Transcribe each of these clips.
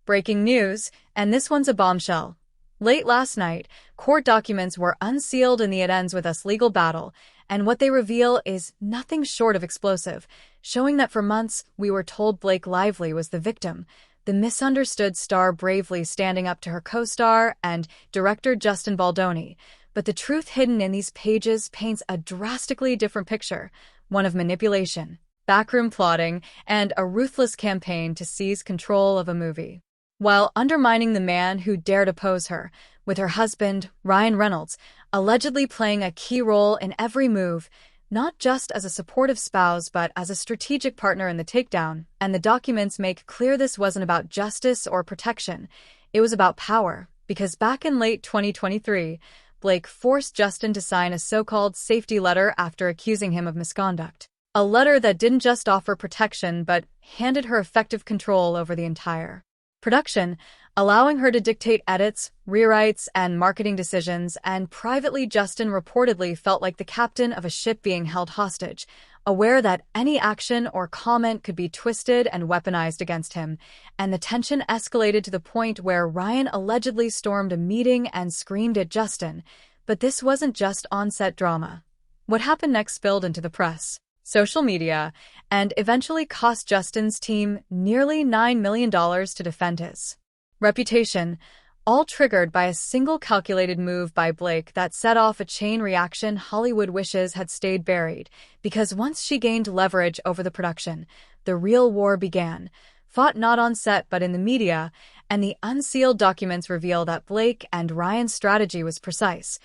Breaking news, and this one's a bombshell. Late last night, court documents were unsealed in the It Ends With Us legal battle, and what they reveal is nothing short of explosive, showing that for months we were told Blake Lively was the victim, the misunderstood star bravely standing up to her co-star and director Justin Baldoni. But the truth hidden in these pages paints a drastically different picture, one of manipulation, backroom plotting, and a ruthless campaign to seize control of a movie, while undermining the man who dared oppose her, with her husband, Ryan Reynolds, allegedly playing a key role in every move, not just as a supportive spouse but as a strategic partner in the takedown. And the documents make clear this wasn't about justice or protection, it was about power, because back in late 2023, Blake forced Justin to sign a so-called safety letter after accusing him of misconduct. A letter that didn't just offer protection but handed her effective control over the entire production, allowing her to dictate edits, rewrites, and marketing decisions. And privately, Justin reportedly felt like the captain of a ship being held hostage, aware that any action or comment could be twisted and weaponized against him. And the tension escalated to the point where Ryan allegedly stormed a meeting and screamed at Justin. But this wasn't just on-set drama. What happened next spilled into the press, social media, and eventually cost Justin's team nearly $9 million to defend his reputation, all triggered by a single calculated move by Blake that set off a chain reaction Hollywood wishes had stayed buried, because once she gained leverage over the production, the real war began, fought not on set but in the media, and the unsealed documents reveal that Blake and Ryan's strategy was precise: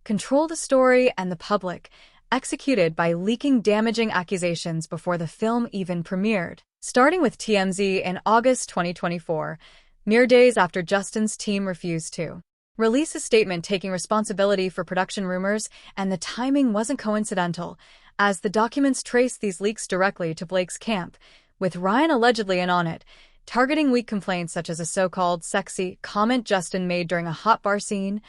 control the story and the public, executed by leaking damaging accusations before the film even premiered. Starting with TMZ in August 2024, mere days after Justin's team refused to release a statement taking responsibility for production rumors, and the timing wasn't coincidental, as the documents trace these leaks directly to Blake's camp, with Ryan allegedly in on it, targeting weak complaints such as a so-called sexy comment Justin made during a hot bar scene,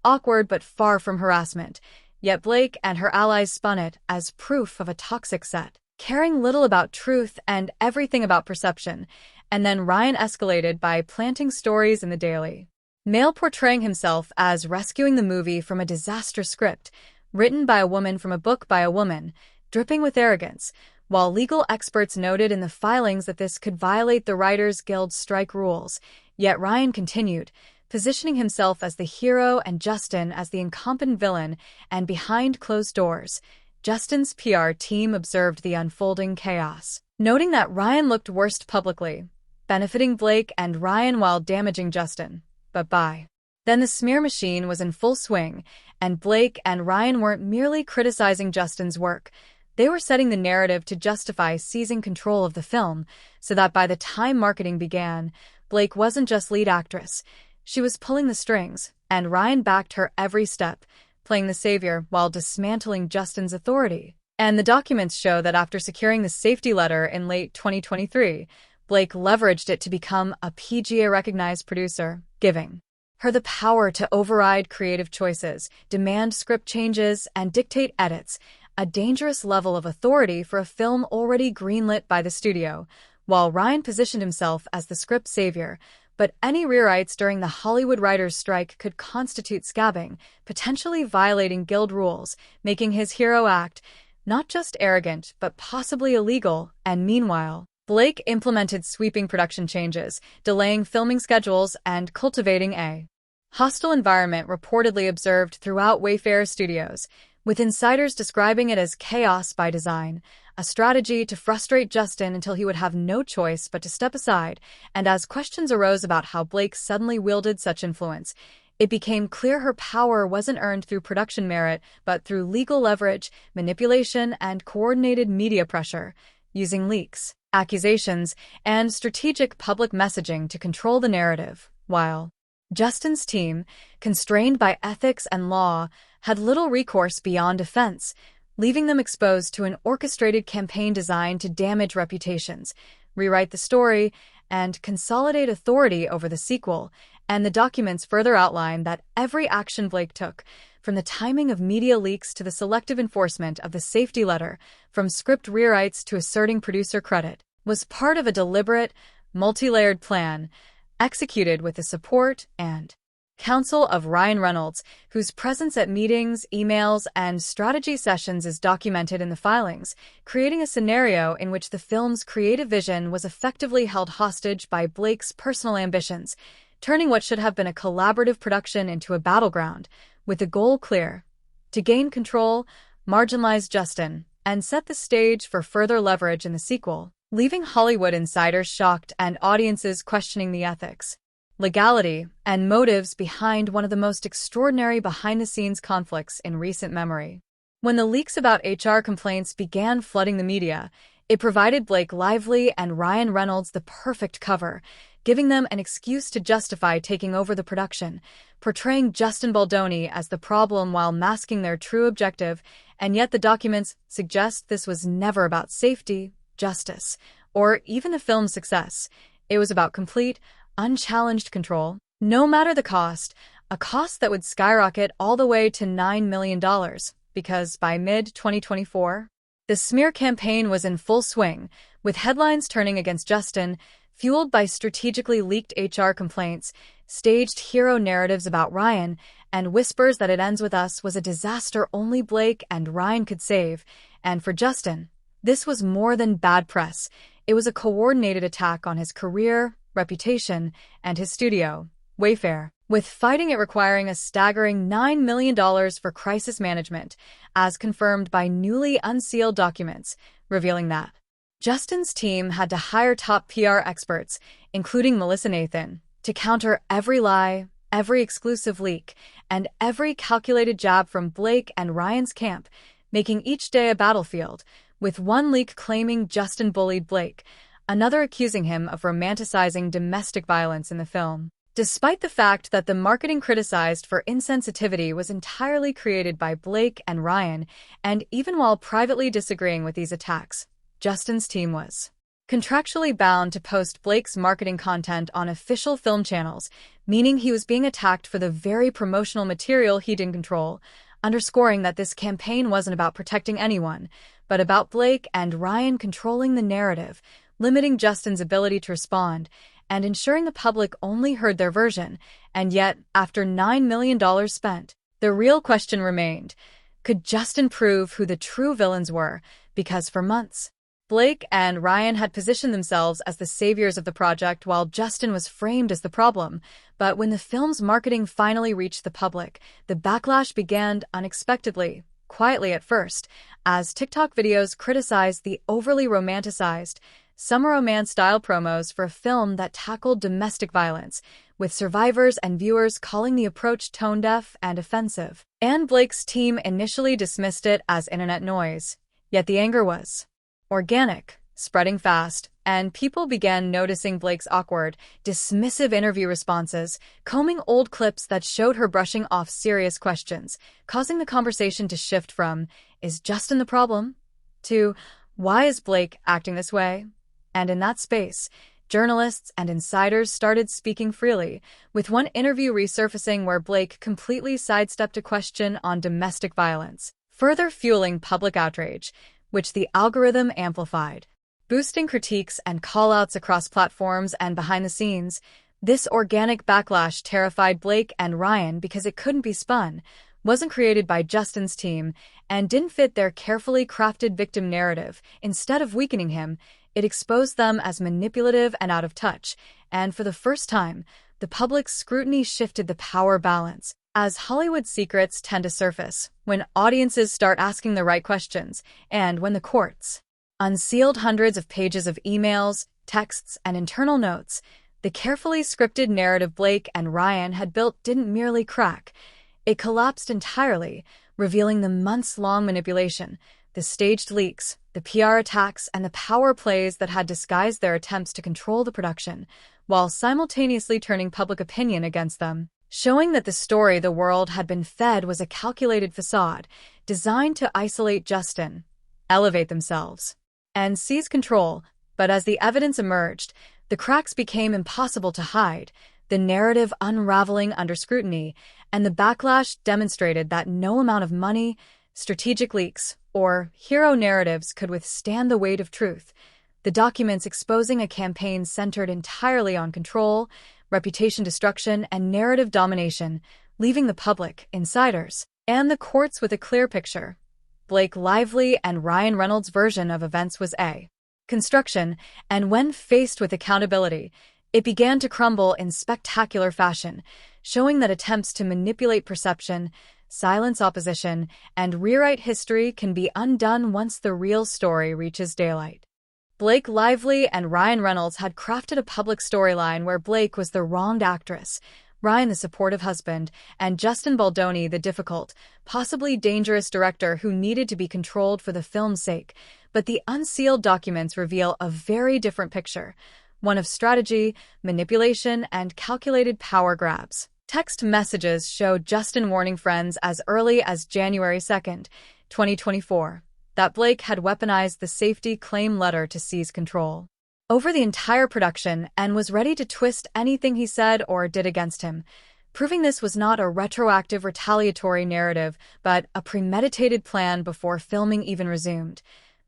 awkward but far from harassment. Yet Blake and her allies spun it as proof of a toxic set, caring little about truth and everything about perception. And then Ryan escalated by planting stories in the Daily Mail portraying himself as rescuing the movie from a disastrous script, written by a woman from a book by a woman, dripping with arrogance, while legal experts noted in the filings that this could violate the Writers Guild strike rules. Yet Ryan continued, positioning himself as the hero and Justin as the incompetent villain. And behind closed doors, Justin's PR team observed the unfolding chaos, noting that Ryan looked worst publicly, benefiting Blake and Ryan while damaging Justin. But by then the smear machine was in full swing, and Blake and Ryan weren't merely criticizing Justin's work, they were setting the narrative to justify seizing control of the film, so that by the time marketing began, Blake wasn't just lead actress. She was pulling the strings, and Ryan backed her every step, playing the savior while dismantling Justin's authority. And the documents show that after securing the safety letter in late 2023, Blake leveraged it to become a PGA-recognized producer, giving her the power to override creative choices, demand script changes, and dictate edits, a dangerous level of authority for a film already greenlit by the studio, while Ryan positioned himself as the script savior. But any rewrites during the Hollywood writers' strike could constitute scabbing, potentially violating guild rules, making his hero act not just arrogant but possibly illegal. And meanwhile, Blake implemented sweeping production changes, delaying filming schedules and cultivating a hostile environment reportedly observed throughout Wayfarer Studios, with insiders describing it as chaos by design, a strategy to frustrate Justin until he would have no choice but to step aside. And as questions arose about how Blake suddenly wielded such influence, it became clear her power wasn't earned through production merit but through legal leverage, manipulation, and coordinated media pressure, using leaks, accusations, and strategic public messaging to control the narrative, while Justin's team, constrained by ethics and law, had little recourse beyond defense, leaving them exposed to an orchestrated campaign designed to damage reputations, rewrite the story, and consolidate authority over the sequel. And the documents further outline that every action Blake took, from the timing of media leaks to the selective enforcement of the safety letter, from script rewrites to asserting producer credit, was part of a deliberate, multi-layered plan, executed with the support and counsel of Ryan Reynolds, whose presence at meetings, emails, and strategy sessions is documented in the filings, creating a scenario in which the film's creative vision was effectively held hostage by Blake's personal ambitions, turning what should have been a collaborative production into a battleground, with the goal clear: to gain control, marginalize Justin, and set the stage for further leverage in the sequel, leaving Hollywood insiders shocked and audiences questioning the ethics, legality, and motives behind one of the most extraordinary behind-the-scenes conflicts in recent memory. When the leaks about HR complaints began flooding the media, it provided Blake Lively and Ryan Reynolds the perfect cover, giving them an excuse to justify taking over the production, portraying Justin Baldoni as the problem while masking their true objective, and yet the documents suggest this was never about safety, justice, or even the film's success. It was about complete, unchallenged control, no matter the cost, a cost that would skyrocket all the way to $9 million, because by mid-2024, the smear campaign was in full swing, with headlines turning against Justin, fueled by strategically leaked HR complaints, staged hero narratives about Ryan, and whispers that "It Ends With Us" was a disaster only Blake and Ryan could save. And for Justin, this was more than bad press. It was a coordinated attack on his career, reputation, and his studio, Wayfair, with Fighting It requiring a staggering $9 million for crisis management, as confirmed by newly unsealed documents, revealing that Justin's team had to hire top PR experts, including Melissa Nathan, to counter every lie, every exclusive leak, and every calculated jab from Blake and Ryan's camp, making each day a battlefield, with one leak claiming Justin bullied Blake, another accusing him of romanticizing domestic violence in the film. Despite the fact that the marketing criticized for insensitivity was entirely created by Blake and Ryan, and even while privately disagreeing with these attacks, Justin's team was contractually bound to post Blake's marketing content on official film channels, meaning he was being attacked for the very promotional material he didn't control, underscoring that this campaign wasn't about protecting anyone, but about Blake and Ryan controlling the narrative, limiting Justin's ability to respond, and ensuring the public only heard their version. And yet, after $9 million spent, the real question remained: could Justin prove who the true villains were? Because for months, Blake and Ryan had positioned themselves as the saviors of the project while Justin was framed as the problem. But when the film's marketing finally reached the public, the backlash began unexpectedly, quietly at first, as TikTok videos criticized the overly romanticized, summer romance-style promos for a film that tackled domestic violence, with survivors and viewers calling the approach tone-deaf and offensive. And Blake's team initially dismissed it as internet noise, yet the anger was organic, spreading fast, and people began noticing Blake's awkward, dismissive interview responses, combing old clips that showed her brushing off serious questions, causing the conversation to shift from "Is Justin the problem?" to "Why is Blake acting this way?" And in that space, journalists and insiders started speaking freely, with one interview resurfacing where Blake completely sidestepped a question on domestic violence, further fueling public outrage, which the algorithm amplified, boosting critiques and call-outs across platforms and behind the scenes. This organic backlash terrified Blake and Ryan because it couldn't be spun, wasn't created by Justin's team, and didn't fit their carefully crafted victim narrative. Instead of weakening him, it exposed them as manipulative and out of touch, and for the first time, the public's scrutiny shifted the power balance. As Hollywood secrets tend to surface, when audiences start asking the right questions, and when the courts unsealed hundreds of pages of emails, texts, and internal notes, the carefully scripted narrative Blake and Ryan had built didn't merely crack. It collapsed entirely, revealing the months-long manipulation, the staged leaks, the PR attacks, and the power plays that had disguised their attempts to control the production, while simultaneously turning public opinion against them, showing that the story the world had been fed was a calculated facade, designed to isolate Justin, elevate themselves, and seize control. But as the evidence emerged, the cracks became impossible to hide, the narrative unraveling under scrutiny, and the backlash demonstrated that no amount of money, strategic leaks, or hero narratives could withstand the weight of truth. The documents exposing a campaign centered entirely on control, reputation destruction, and narrative domination, leaving the public, insiders, and the courts with a clear picture. Blake Lively and Ryan Reynolds' version of events was a construction, and when faced with accountability, it began to crumble in spectacular fashion, showing that attempts to manipulate perception, silence opposition, and rewrite history can be undone once the real story reaches daylight. Blake Lively and Ryan Reynolds had crafted a public storyline where Blake was the wronged actress, Ryan the supportive husband, and Justin Baldoni the difficult, possibly dangerous director who needed to be controlled for the film's sake. But the unsealed documents reveal a very different picture, one of strategy, manipulation, and calculated power grabs. Text messages show Justin warning friends as early as January 2nd, 2024, that Blake had weaponized the safety claim letter to seize control over the entire production and was ready to twist anything he said or did against him, proving this was not a retroactive retaliatory narrative, but a premeditated plan before filming even resumed.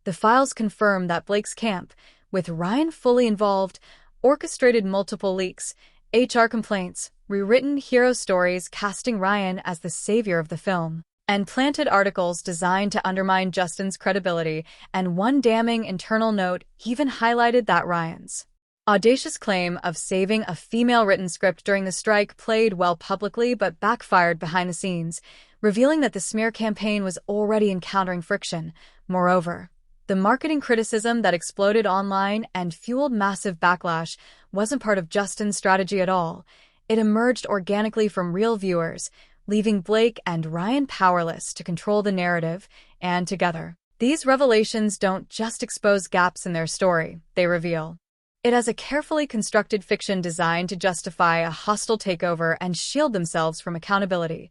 The files confirm that Blake's camp, with Ryan fully involved, orchestrated multiple leaks, HR complaints, rewritten hero stories casting Ryan as the savior of the film, and planted articles designed to undermine Justin's credibility, and one damning internal note even highlighted that Ryan's audacious claim of saving a female-written script during the strike played well publicly but backfired behind the scenes, revealing that the smear campaign was already encountering friction. Moreover, the marketing criticism that exploded online and fueled massive backlash wasn't part of Justin's strategy at all. It emerged organically from real viewers, leaving Blake and Ryan powerless to control the narrative, and together, these revelations don't just expose gaps in their story, they reveal it as a carefully constructed fiction designed to justify a hostile takeover and shield themselves from accountability.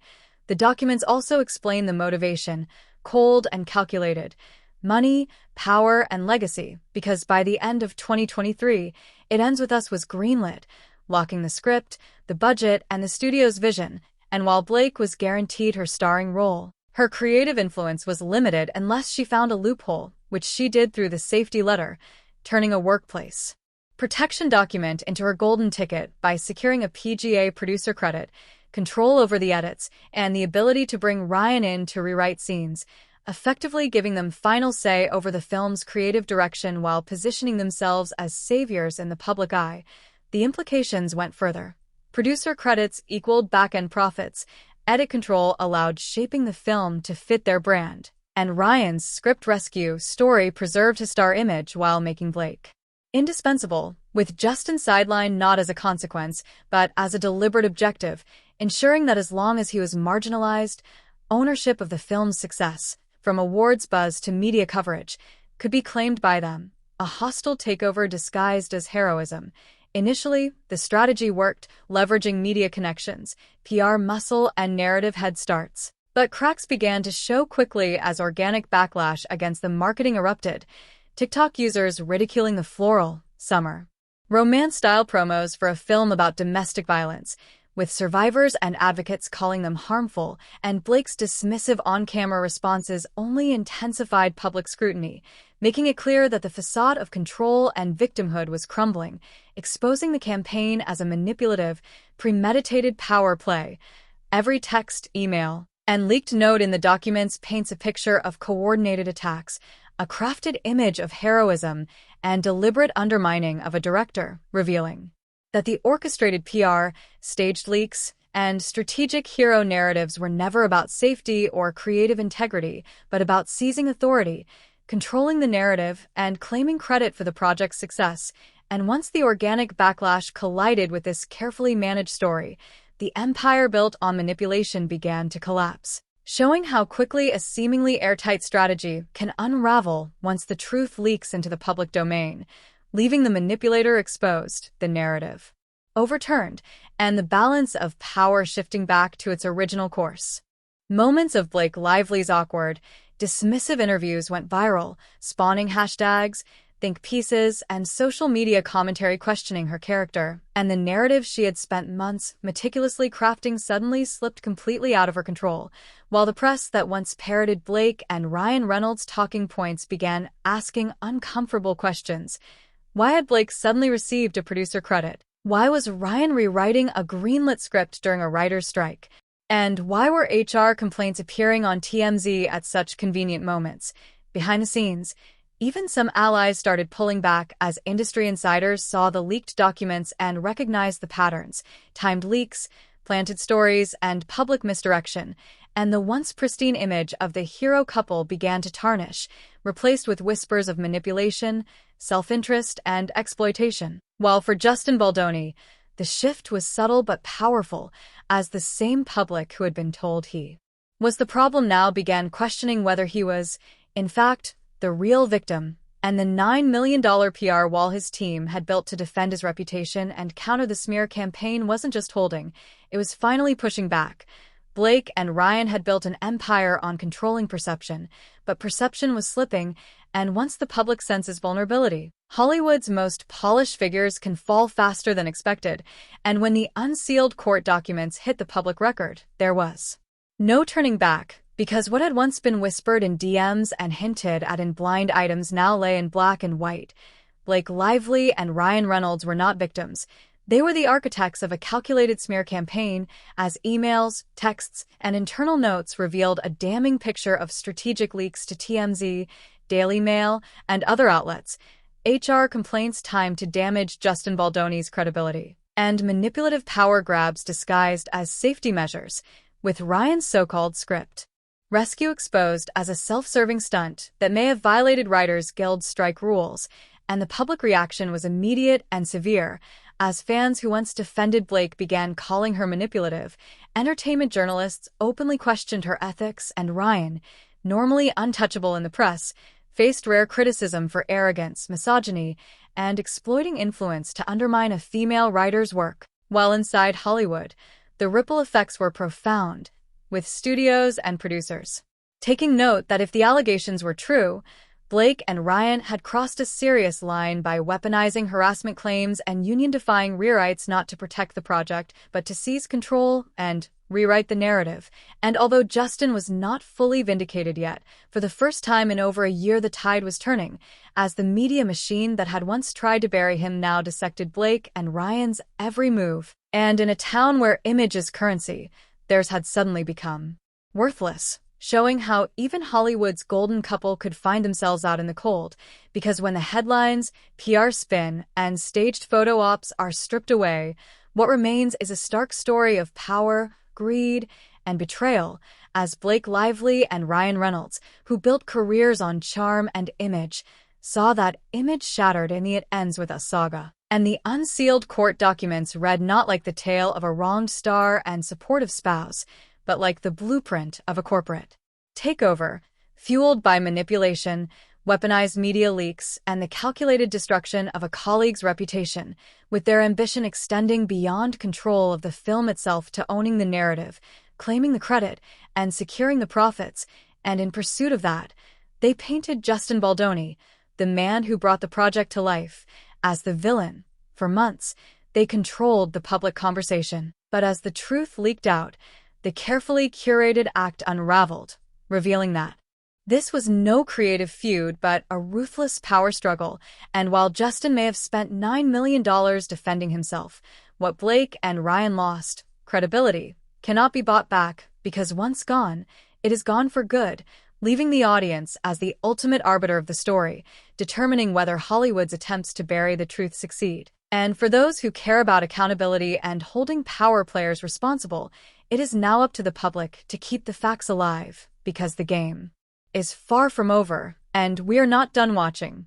The documents also explain the motivation, cold and calculated, money, power, and legacy, because by the end of 2023, It Ends With Us was greenlit, locking the script, the budget, and the studio's vision. And while Blake was guaranteed her starring role, her creative influence was limited unless she found a loophole, which she did through the safety letter, turning a workplace protection document into her golden ticket by securing a PGA producer credit, control over the edits, and the ability to bring Ryan in to rewrite scenes, effectively giving them final say over the film's creative direction while positioning themselves as saviors in the public eye. The implications went further. Producer credits equaled back-end profits, edit control allowed shaping the film to fit their brand, and Ryan's script rescue story preserved his star image while making Blake indispensable, with Justin sidelined not as a consequence, but as a deliberate objective, ensuring that as long as he was marginalized, ownership of the film's success, from awards buzz to media coverage, could be claimed by them, a hostile takeover disguised as heroism. Initially, the strategy worked, leveraging media connections, PR muscle, and narrative head starts. But cracks began to show quickly as organic backlash against the marketing erupted, TikTok users ridiculing the floral, summer, romance-style promos for a film about domestic violence, with survivors and advocates calling them harmful, and Blake's dismissive on-camera responses only intensified public scrutiny, making it clear that the facade of control and victimhood was crumbling, exposing the campaign as a manipulative, premeditated power play. Every text, email, and leaked note in the documents paints a picture of coordinated attacks, a crafted image of heroism, and deliberate undermining of a director, revealing that the orchestrated PR, staged leaks, and strategic hero narratives were never about safety or creative integrity, but about seizing authority, controlling the narrative, and claiming credit for the project's success. And once the organic backlash collided with this carefully managed story, the empire built on manipulation began to collapse, showing how quickly a seemingly airtight strategy can unravel once the truth leaks into the public domain, leaving the manipulator exposed, the narrative overturned, and the balance of power shifting back to its original course. Moments of Blake Lively's awkward, dismissive interviews went viral, spawning hashtags, think pieces, and social media commentary questioning her character, and the narrative she had spent months meticulously crafting suddenly slipped completely out of her control, while the press that once parroted Blake and Ryan Reynolds' talking points began asking uncomfortable questions. Why had Blake suddenly received a producer credit? Why was Ryan rewriting a greenlit script during a writer's strike? And why were HR complaints appearing on TMZ at such convenient moments? Behind the scenes, even some allies started pulling back as industry insiders saw the leaked documents and recognized the patterns: timed leaks, planted stories, and public misdirection. And the once pristine image of the hero couple began to tarnish, replaced with whispers of manipulation, self-interest, and exploitation. While for Justin Baldoni, the shift was subtle but powerful, as the same public who had been told he was the problem now began questioning whether he was, in fact, the real victim. And the $9 million PR wall his team had built to defend his reputation and counter the smear campaign wasn't just holding, it was finally pushing back. Blake and Ryan had built an empire on controlling perception, but perception was slipping, and once the public senses vulnerability, Hollywood's most polished figures can fall faster than expected, and when the unsealed court documents hit the public record, there was no turning back, because what had once been whispered in DMs and hinted at in blind items now lay in black and white. Blake Lively and Ryan Reynolds were not victims. They were the architects of a calculated smear campaign, as emails, texts, and internal notes revealed a damning picture of strategic leaks to TMZ, Daily Mail, and other outlets. HR complaints timed to damage Justin Baldoni's credibility, and manipulative power grabs disguised as safety measures, with Ryan's so-called script rescue exposed as a self-serving stunt that may have violated Writers Guild strike rules, and the public reaction was immediate and severe, as fans who once defended Blake began calling her manipulative. Entertainment journalists openly questioned her ethics, and Ryan, normally untouchable in the press, faced rare criticism for arrogance, misogyny, and exploiting influence to undermine a female writer's work. While inside Hollywood, the ripple effects were profound, with studios and producers taking note that if the allegations were true, Blake and Ryan had crossed a serious line by weaponizing harassment claims and union-defying rewrites not to protect the project, but to seize control and rewrite the narrative. And although Justin was not fully vindicated yet, for the first time in over a year the tide was turning, as the media machine that had once tried to bury him now dissected Blake and Ryan's every move. And in a town where image is currency, theirs had suddenly become worthless, showing how even Hollywood's golden couple could find themselves out in the cold, because when the headlines, PR spin, and staged photo ops are stripped away, what remains is a stark story of power, greed, and betrayal, as Blake Lively and Ryan Reynolds, who built careers on charm and image, saw that image shattered in the It Ends With Us saga. And the unsealed court documents read not like the tale of a wronged star and supportive spouse, but like the blueprint of a corporate takeover, fueled by manipulation, weaponized media leaks, and the calculated destruction of a colleague's reputation, with their ambition extending beyond control of the film itself to owning the narrative, claiming the credit, and securing the profits. And in pursuit of that, they painted Justin Baldoni, the man who brought the project to life, as the villain. For months, they controlled the public conversation. But as the truth leaked out, the carefully curated act unraveled, revealing that this was no creative feud but a ruthless power struggle. And while Justin may have spent $9 million defending himself, what Blake and Ryan lost, credibility, cannot be bought back, because once gone, it is gone for good, leaving the audience as the ultimate arbiter of the story, determining whether Hollywood's attempts to bury the truth succeed. And for those who care about accountability and holding power players responsible, it is now up to the public to keep the facts alive, because the game is far from over, and we're not done watching.